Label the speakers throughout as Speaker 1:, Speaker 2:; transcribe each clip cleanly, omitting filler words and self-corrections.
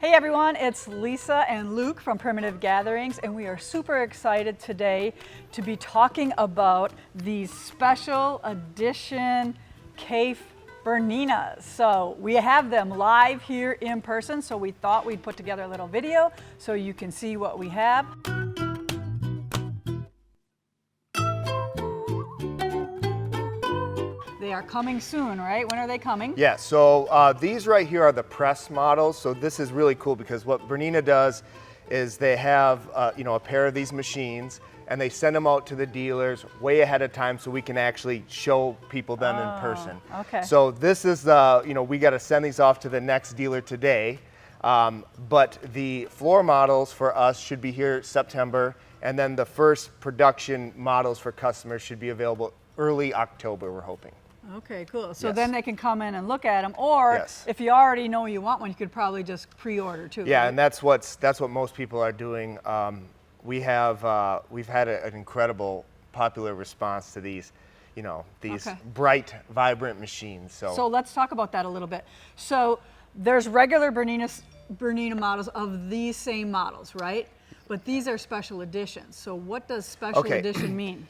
Speaker 1: Hey everyone, it's Lisa and Luke from Primitive Gatherings, and we are super excited today to be talking about these special edition Kaffe Berninas. So we have them live here in person, so we thought we'd put together a little video so you can see what we have. They are coming soon, right? When are they coming?
Speaker 2: Yeah, so these right here are the press models. So this is really cool because what Bernina does is they have a pair of these machines and they send them out to the dealers way ahead of time so we can actually show people them in person.
Speaker 1: Okay.
Speaker 2: So this is we got to send these off to the next dealer today. But the floor models for us should be here September, and then the first production models for customers should be available early October, we're hoping.
Speaker 1: Okay, cool. So
Speaker 2: Yes.
Speaker 1: then they can come in and look at them, or
Speaker 2: Yes.
Speaker 1: if you already know you want one, you could probably just pre-order too.
Speaker 2: Yeah,
Speaker 1: right?
Speaker 2: and that's what most people are doing. We've had an incredible popular response to these, these
Speaker 1: Okay.
Speaker 2: bright, vibrant machines.
Speaker 1: So let's talk about that a little bit. So there's regular Bernina models of these same models, right? But these are special editions. So what does special edition mean?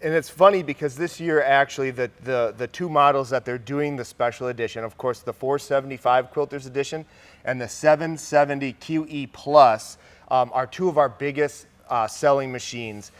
Speaker 2: And it's funny because this year actually the two models that they're doing the special edition, of course the 475 Quilters edition and the 770 QE Plus are two of our biggest selling machines.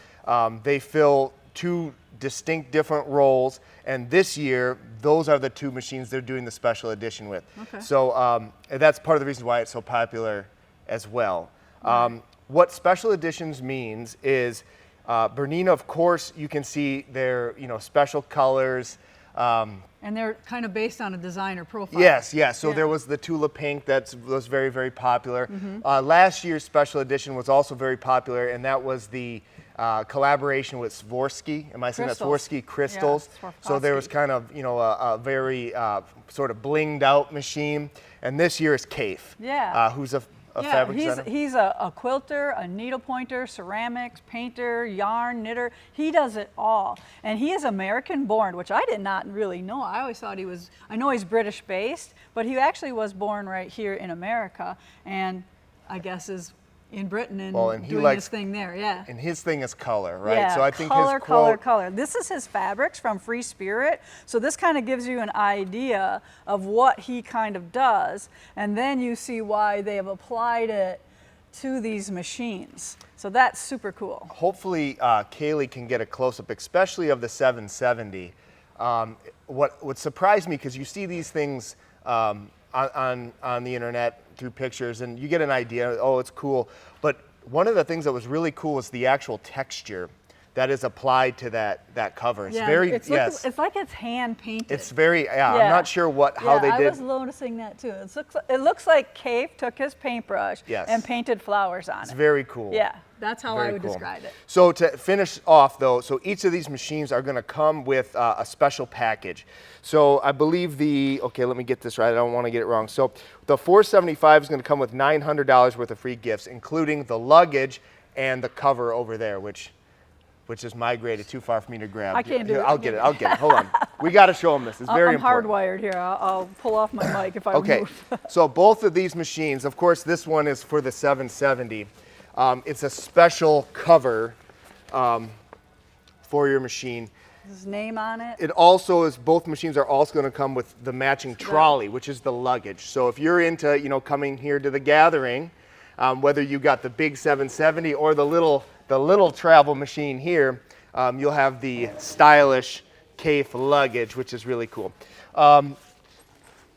Speaker 2: They fill two distinct different roles, and this year those are the two machines they're doing the special edition with.
Speaker 1: Okay.
Speaker 2: So that's part of the reason why it's so popular as well.
Speaker 1: Right.
Speaker 2: What special editions means is Bernina, of course, you can see their special colors.
Speaker 1: And they're kind of based on a designer profile.
Speaker 2: Yes, yes. So
Speaker 1: Yeah.
Speaker 2: there was the Tulip Pink that was very, very popular. Last year's special edition was also very popular, and that was the collaboration with Swarovski. Am I saying that?
Speaker 1: Crystals.
Speaker 2: Swarovski crystals.
Speaker 1: Yeah,
Speaker 2: So there was kind of a very sort of blinged out machine. And this year is Kaffe.
Speaker 1: Yeah.
Speaker 2: Who's a fabric designer.
Speaker 1: He's a quilter, a needle pointer, ceramics, painter, yarn, knitter. He does it all. And he is American born, which I did not really know. I always thought I know he's British based, but he actually was born right here in America, and I guess is in Britain and doing his thing there, yeah.
Speaker 2: And his thing is color, right?
Speaker 1: Yeah,
Speaker 2: So I think
Speaker 1: color,
Speaker 2: his quote,
Speaker 1: color. This is his fabrics from Free Spirit. So this kind of gives you an idea of what he kind of does. And then you see why they have applied it to these machines. So that's super cool.
Speaker 2: hopefully Kaylee can get a close-up, especially of the 770. What surprised me, because you see these things on the internet through pictures and you get an idea, oh, it's cool. But one of the things that was really cool was the actual texture that is applied to that cover. It's
Speaker 1: it's like it's hand painted.
Speaker 2: It's very, I'm not sure how they did.
Speaker 1: I was noticing that too. It looks like Kaffe took his paintbrush
Speaker 2: Yes.
Speaker 1: and painted flowers on it.
Speaker 2: It's very cool.
Speaker 1: Yeah, that's how I would
Speaker 2: cool.
Speaker 1: describe it.
Speaker 2: So to finish off though, so each of these machines are gonna come with a special package. So I believe let me get this right, I don't wanna get it wrong. So the 475 is gonna come with $900 worth of free gifts, including the luggage and the cover over there, which is migrated too far for me to grab.
Speaker 1: I can't do it.
Speaker 2: I'll get it. Hold on. We got to show them this. It's very important.
Speaker 1: I'm hardwired here. I'll pull off my mic if I
Speaker 2: Okay.
Speaker 1: move.
Speaker 2: So both of these machines, of course, this one is for the 770. It's a special cover for your machine.
Speaker 1: His name on it.
Speaker 2: It also is, both machines are also going to come with the matching trolley, which is the luggage. So if you're into, coming here to the gathering, whether you got the big 770 or the little travel machine here, you'll have the stylish Kaffe luggage, which is really cool.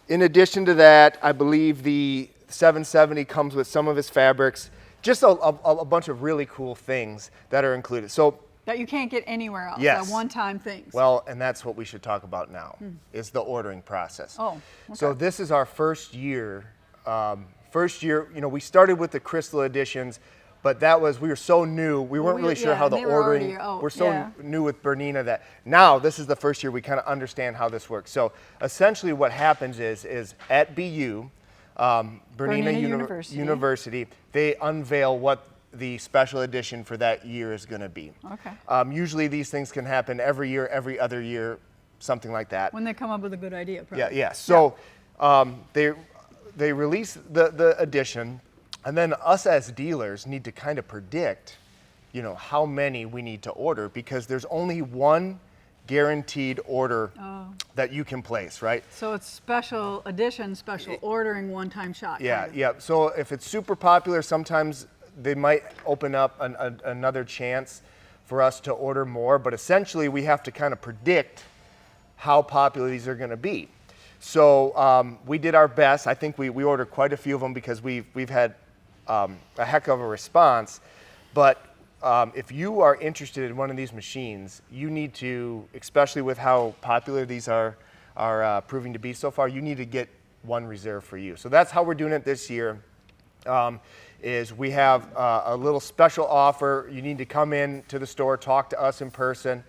Speaker 2: In addition to that, I believe the 770 comes with some of his fabrics, just a bunch of really cool things that are included. So
Speaker 1: That you can't get anywhere else.
Speaker 2: Yes.
Speaker 1: That one-time things.
Speaker 2: well, and that's what we should talk about now, is the ordering process.
Speaker 1: Oh, okay.
Speaker 2: So this is our first year. We started with the crystal editions, but we were so new, we weren't really sure how the
Speaker 1: they were already
Speaker 2: ordering,
Speaker 1: out,
Speaker 2: we're so
Speaker 1: yeah.
Speaker 2: new with Bernina that now this is the first year we kind of understand how this works. So essentially what happens is at BU, Bernina University, they unveil what the special edition for that year is going to be.
Speaker 1: Okay.
Speaker 2: Usually these things can happen every year, every other year, something like that.
Speaker 1: When they come up with a good idea, probably.
Speaker 2: Yeah. So they release the edition, and then us as dealers need to kind of predict, you know, how many we need to order, because there's only one guaranteed order that you can place, right?
Speaker 1: So it's special edition, special ordering, one-time shot.
Speaker 2: Yeah,
Speaker 1: kind of.
Speaker 2: yeah. So if it's super popular, sometimes they might open up another chance for us to order more, but essentially we have to kind of predict how popular these are going to be. So we did our best. I think we ordered quite a few of them because we've had a heck of a response. But if you are interested in one of these machines, you need to, especially with how popular these are proving to be so far, you need to get one reserved for you. So that's how we're doing it this year. Is we have a little special offer. You need to come in to the store, talk to us in person,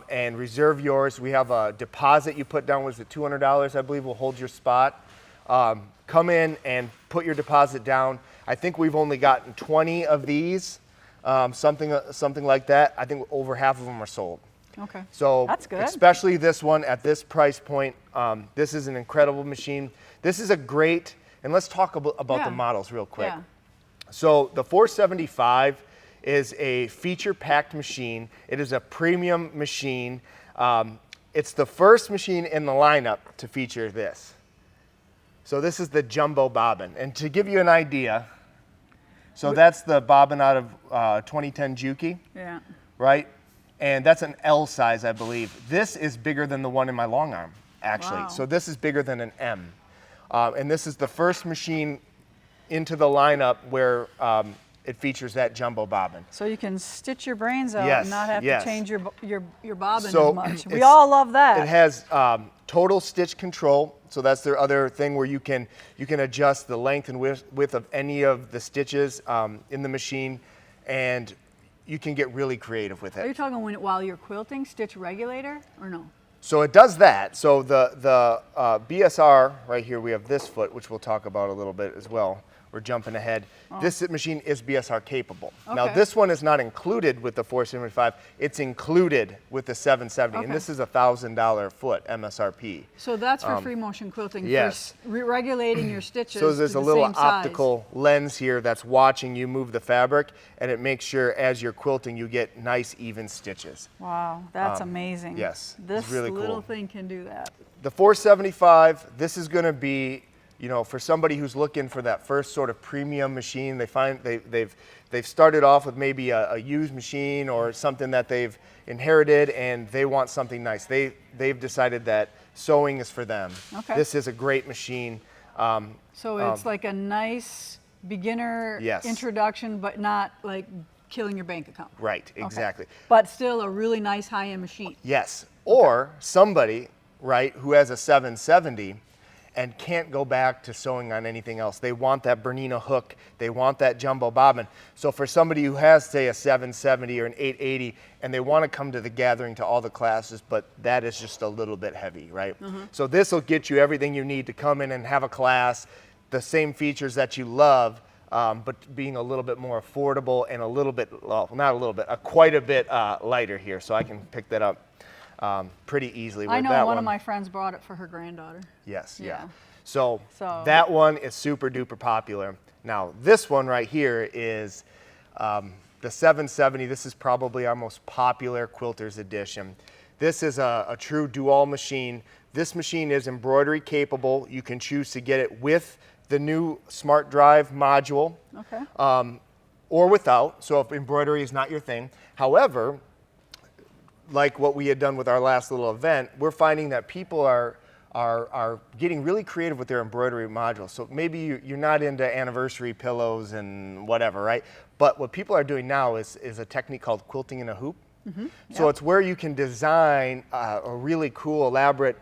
Speaker 2: and reserve yours. We have a deposit you put down, was it $200, I believe, will hold your spot. Come in and put your deposit down. I think we've only gotten 20 of these, something like that. I think over half of them are sold.
Speaker 1: Okay.
Speaker 2: So
Speaker 1: that's good.
Speaker 2: Especially this one at this price point. This is an incredible machine. This is a great, and let's talk about the models real quick.
Speaker 1: Yeah.
Speaker 2: So the 475 is a feature-packed machine. It is a premium machine. It's the first machine in the lineup to feature this. So this is the jumbo bobbin. And to give you an idea, so that's the bobbin out of 2010 Juki, right? And that's an L size, I believe. This is bigger than the one in my long arm, actually.
Speaker 1: Wow.
Speaker 2: So this is bigger than an M. And this is the first machine into the lineup where it features that jumbo bobbin.
Speaker 1: So you can stitch your brains out
Speaker 2: Yes,
Speaker 1: and not have
Speaker 2: yes.
Speaker 1: to change your bobbin
Speaker 2: So
Speaker 1: as much. We all love that.
Speaker 2: It has total stitch control. So that's their other thing where you can adjust the length and width of any of the stitches in the machine, and you can get really creative with
Speaker 1: Are you
Speaker 2: it.
Speaker 1: talking while you're quilting, stitch regulator, or no?
Speaker 2: So it does that. So the BSR right here, we have this foot, which we'll talk about a little bit as well. We're jumping ahead. This machine is BSR capable. Now
Speaker 1: Okay.
Speaker 2: this one is not included with the 475. It's included with the 770, and
Speaker 1: Okay.
Speaker 2: this is a $1,000 foot MSRP.
Speaker 1: So that's for free motion quilting.
Speaker 2: yes.
Speaker 1: For regulating your stitches.
Speaker 2: So there's
Speaker 1: to
Speaker 2: a
Speaker 1: the
Speaker 2: little
Speaker 1: same size.
Speaker 2: optical lens here that's watching you move the fabric, and it makes sure as you're quilting you get nice even stitches.
Speaker 1: Wow, that's amazing.
Speaker 2: yes, it's
Speaker 1: This
Speaker 2: really
Speaker 1: little
Speaker 2: cool.
Speaker 1: thing can do that.
Speaker 2: The 475, this is going to be, you know, for somebody who's looking for that first sort of premium machine. They've started off with maybe a used machine or something that they've inherited, and they want something nice. They've decided that sewing is for them.
Speaker 1: Okay.
Speaker 2: This is a great machine.
Speaker 1: So it's like a nice beginner
Speaker 2: Yes.
Speaker 1: introduction, but not like killing your bank account.
Speaker 2: Right, exactly.
Speaker 1: But still a really nice high-end machine.
Speaker 2: Yes, or somebody, right, who has a 770 and can't go back to sewing on anything else. They want that Bernina hook. They want that jumbo bobbin. So for somebody who has, say, a 770 or an 880, and they want to come to the gathering to all the classes, but that is just a little bit heavy, right? So this will get you everything you need to come in and have a class, the same features that you love, but being a little bit more affordable and a little bit, well, not a little bit, quite a bit lighter here. So I can pick that up pretty easily with
Speaker 1: I know
Speaker 2: that
Speaker 1: one of my friends brought it for her granddaughter.
Speaker 2: Yes, yeah.
Speaker 1: Yeah.
Speaker 2: So
Speaker 1: So-
Speaker 2: that one is super duper popular. Now this one right here is the 770. This is probably our most popular quilters edition. This is a true dual machine. This machine is embroidery capable. You can choose to get it with the new Smart Drive module
Speaker 1: Okay.
Speaker 2: or without. So if embroidery is not your thing. However, like what we had done with our last little event, we're finding that people are getting really creative with their embroidery modules. So maybe you're not into anniversary pillows and whatever, right? But what people are doing now is a technique called quilting in a hoop. So it's where you can design a really cool, elaborate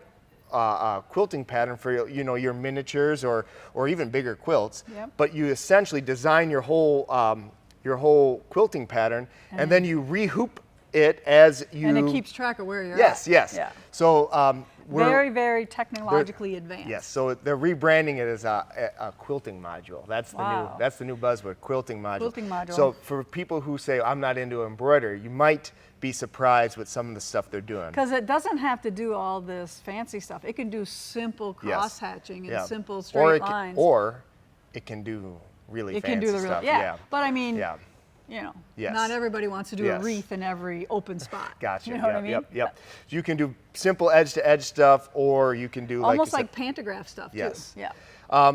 Speaker 2: quilting pattern for your miniatures or even bigger quilts.
Speaker 1: Yep.
Speaker 2: But you essentially design your whole quilting pattern, and then you rehoop it as you.
Speaker 1: And it keeps track of where you're
Speaker 2: Yes,
Speaker 1: at.
Speaker 2: yes.
Speaker 1: Yeah.
Speaker 2: So
Speaker 1: very, very technologically advanced.
Speaker 2: Yes, so they're rebranding it as a quilting module. That's the new buzzword, quilting module.
Speaker 1: Quilting module.
Speaker 2: So for people who say, I'm not into embroidery, you might be surprised with some of the stuff they're doing.
Speaker 1: Because it doesn't have to do all this fancy stuff. It can do simple cross-hatching and simple straight lines.
Speaker 2: Or it can do really fancy stuff.
Speaker 1: Yeah, but I mean, you know,
Speaker 2: Yes.
Speaker 1: not everybody wants to do a wreath in every open spot.
Speaker 2: Gotcha.
Speaker 1: You know what I mean?
Speaker 2: Yep. So you can do simple edge-to-edge stuff, or you can do
Speaker 1: almost like pantograph stuff
Speaker 2: yes.
Speaker 1: too. Yeah.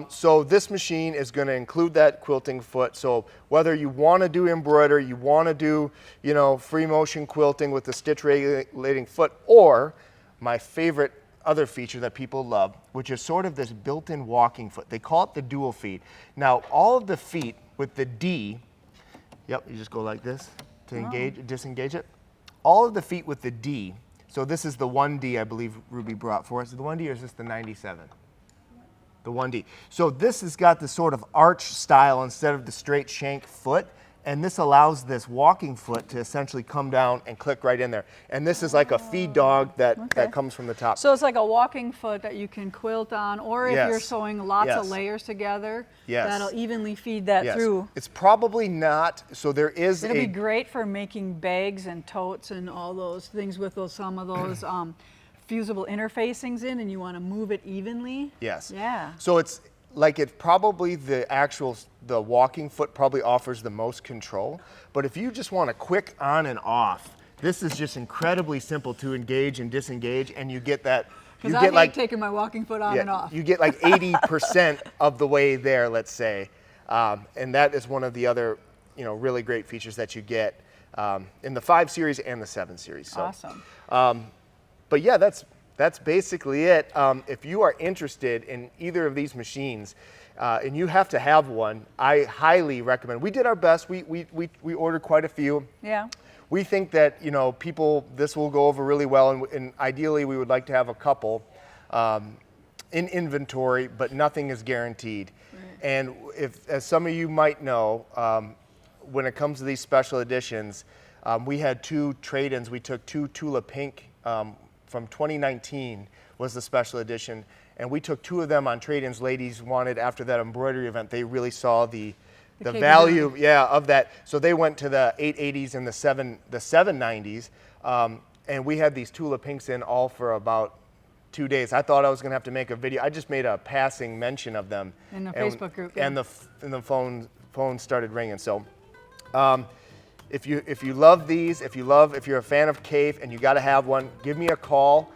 Speaker 2: So this machine is going to include that quilting foot. So whether you want to do embroidery, you want to do, you know, free motion quilting with the stitch regulating foot, or my favorite other feature that people love, which is sort of this built-in walking foot. They call it the dual feet. Now, all of the feet with the D, you just go like this to engage, disengage it. All of the feet with the D, so this is the 1D I believe Ruby brought for us. Is it the 1D or is this the 97? The 1D. So this has got the sort of arch style instead of the straight shank foot, and this allows this walking foot to essentially come down and click right in there. And this is like a feed dog that comes from the top.
Speaker 1: So it's like a walking foot that you can quilt on, or if you're sewing lots of layers together, that'll evenly feed that through.
Speaker 2: It's probably not, so there is
Speaker 1: It'll be great for making bags and totes and all those things with some of those fusible interfacings in, and you want to move it evenly.
Speaker 2: Yes.
Speaker 1: Yeah.
Speaker 2: So it's like the walking foot probably offers the most control, but if you just want a quick on and off, this is just incredibly simple to engage and disengage, and you get that.
Speaker 1: Because I hate taking my walking foot on and off.
Speaker 2: You get like 80% of the way there, let's say, and that is one of the other, you know, really great features that you get in the 5 series and the 7 series. So,
Speaker 1: awesome.
Speaker 2: but yeah, that's basically it. If you are interested in either of these machines, and you have to have one, I highly recommend. We did our best. We ordered quite a few.
Speaker 1: Yeah.
Speaker 2: We think that, you know, this will go over really well, and ideally we would like to have a couple in inventory, but nothing is guaranteed. Right. And as some of you might know, when it comes to these special editions, we had 2 trade-ins. We took 2 Tula Pink from 2019 was the special edition, and we took 2 of them on trade-ins. Ladies wanted, after that embroidery event, they really saw the value of that. So they went to the 880s and the 790s, and we had these Tula Pinks in all for about 2 days. I thought I was going to have to make a video. I just made a passing mention of them
Speaker 1: in the Facebook group,
Speaker 2: and the phone started ringing. So if you love these, if you're a fan of Kaffe and you got to have one, give me a call.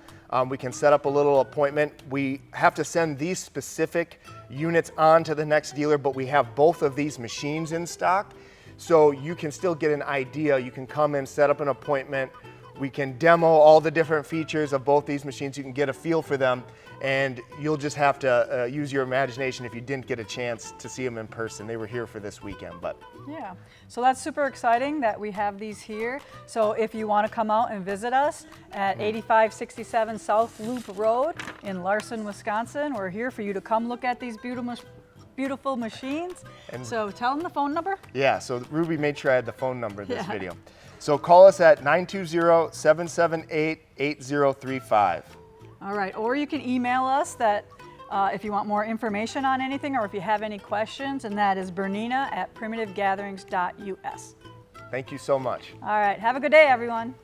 Speaker 2: We can set up a little appointment. We have to send these specific units on to the next dealer, but we have both of these machines in stock, so you can still get an idea. You can come in, set up an appointment. We can demo all the different features of both these machines. You can get a feel for them, and you'll just have to use your imagination if you didn't get a chance to see them in person. They were here for this weekend, but.
Speaker 1: Yeah, so that's super exciting that we have these here. So if you want to come out and visit us at 8567 South Loop Road in Larson, Wisconsin, we're here for you to come look at these beautiful machines. And so tell them the phone number.
Speaker 2: Yeah, so Ruby made sure I had the phone number in this video. So call us at 920-778-8035.
Speaker 1: All right, or you can email us if you want more information on anything, or if you have any questions, and that is bernina@primitivegatherings.us.
Speaker 2: Thank you so much.
Speaker 1: All right, have a good day, everyone.